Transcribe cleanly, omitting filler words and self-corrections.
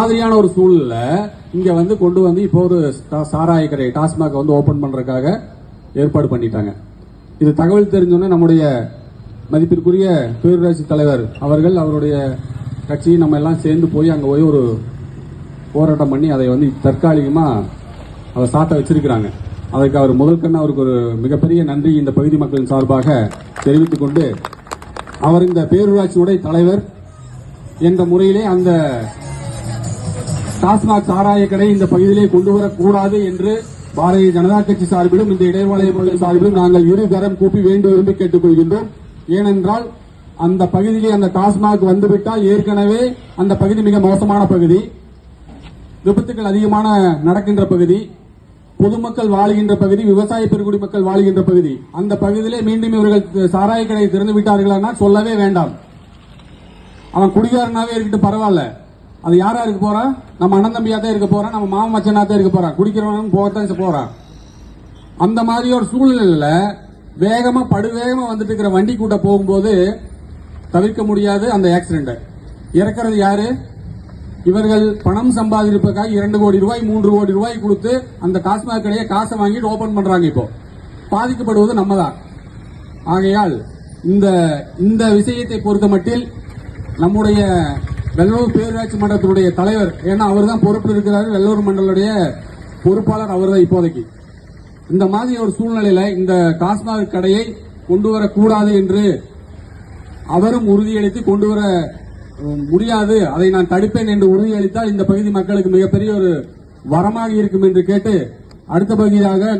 மாதிரியான ஒரு சூழல்ல இங்க வந்து கொண்டு வந்து இப்போ ஒரு சாராய கடை டாஸ்மாக் வந்து ஓபன் பண்றதுக்காக ஏற்பாடு பண்ணிட்டாங்க. இது தகவல் தெரிஞ்சோன்னே நம்முடைய மதிப்பிற்குரிய பேரூராட்சி தலைவர் அவர்கள் அவருடைய கட்சி நம்ம எல்லாம் சேர்ந்து போய் அங்க போய் ஒரு போராட்டம் பண்ணி அதை வந்து தற்காலிகமா அதை சாட்ட வச்சிருக்கிறாங்க. அதற்கு அவர் முதல் கண்ணு அவருக்கு ஒரு மிகப்பெரிய நன்றி இந்த பகுதி மக்களின் சார்பாக தெரிவித்துக் கொண்டு அவர் இந்த பேரூராட்சியுடைய தலைவர் என்ற முறையிலே அந்த டாஸ்மாக் சாராய கடை இந்த பகுதியிலே கொண்டு வரக்கூடாது என்று பாரதிய ஜனதா கட்சி சார்பிலும் இந்த இடைவாளைய சார்பிலும் நாங்கள் இருதரம் கூப்பி வேண்டி விரும்பி கேட்டுக் கொள்கின்றோம். ஏனென்றால் அந்த பகுதியிலே அந்த டாஸ்மாக் வந்துவிட்டால் ஏற்கனவே அந்த பகுதி மிக மோசமான பகுதி, விபத்துக்கள் அதிகமான நடக்கின்ற பகுதி, பொதுமக்கள் வாழுகின்ற பகுதி, விவசாய பெருங்குடி மக்கள் வாழுகின்ற பகுதி. அந்த பகுதியிலே மீண்டும் இவர்கள் சாராய கடையை திறந்து விட்டார்கள் சொல்லவே வேண்டாம். அவன் குடிகாரனாவே இருக்கட்டும் பரவாயில்ல, அது யாரா இருக்க போறான்? நம்ம அண்ணன் தம்பியா தான் இருக்க போறான், நம்ம மாமன் மச்சனா தான் இருக்க போறான், குடிக்கிறவனும் போகத்தான் போறான். அந்த மாதிரி ஒரு சூழ்நிலையில வேகமா படுவேகமா வந்துட்டு இருக்கிற வண்டி கூட்ட போகும்போது தவிர்க்க முடியாது அந்த ஆக்சிடென்ட். இறக்கிறது யாரு? இவர்கள் பணம் சம்பாதிப்பதற்காக 2 கோடி ரூபாய் 3 கோடி ரூபாய் கொடுத்து அந்த டாஸ்மாக் கடையை காசை வாங்கிட்டு ஓபன் பண்றாங்க. இப்போ பாதிக்கப்படுவது நம்ம தான். ஆகையால் இந்த விஷயத்தை பொறுத்த மட்டில் நம்முடைய வெள்ளூர் பேரூராட்சி மன்றத்தினுடைய தலைவர், ஏன்னா அவர் தான் பொறுப்பு இருக்கிறார், வெள்ளூர் மண்டலுடைய பொறுப்பாளர் அவர் தான் இப்போதைக்கு. இந்த மாதிரி ஒரு சூழ்நிலையில இந்த டாஸ்மாக் கடையை கொண்டு வரக்கூடாது என்று அவரும் உறுதியளித்து கொண்டு வர முடியாது, அதை நான் தடுப்பேன் என்று உறுதியளித்தால் இந்த பகுதி மக்களுக்கு மிகப்பெரிய ஒரு வரமாக இருக்கும் என்று கேட்டு அடுத்த பகுதியாக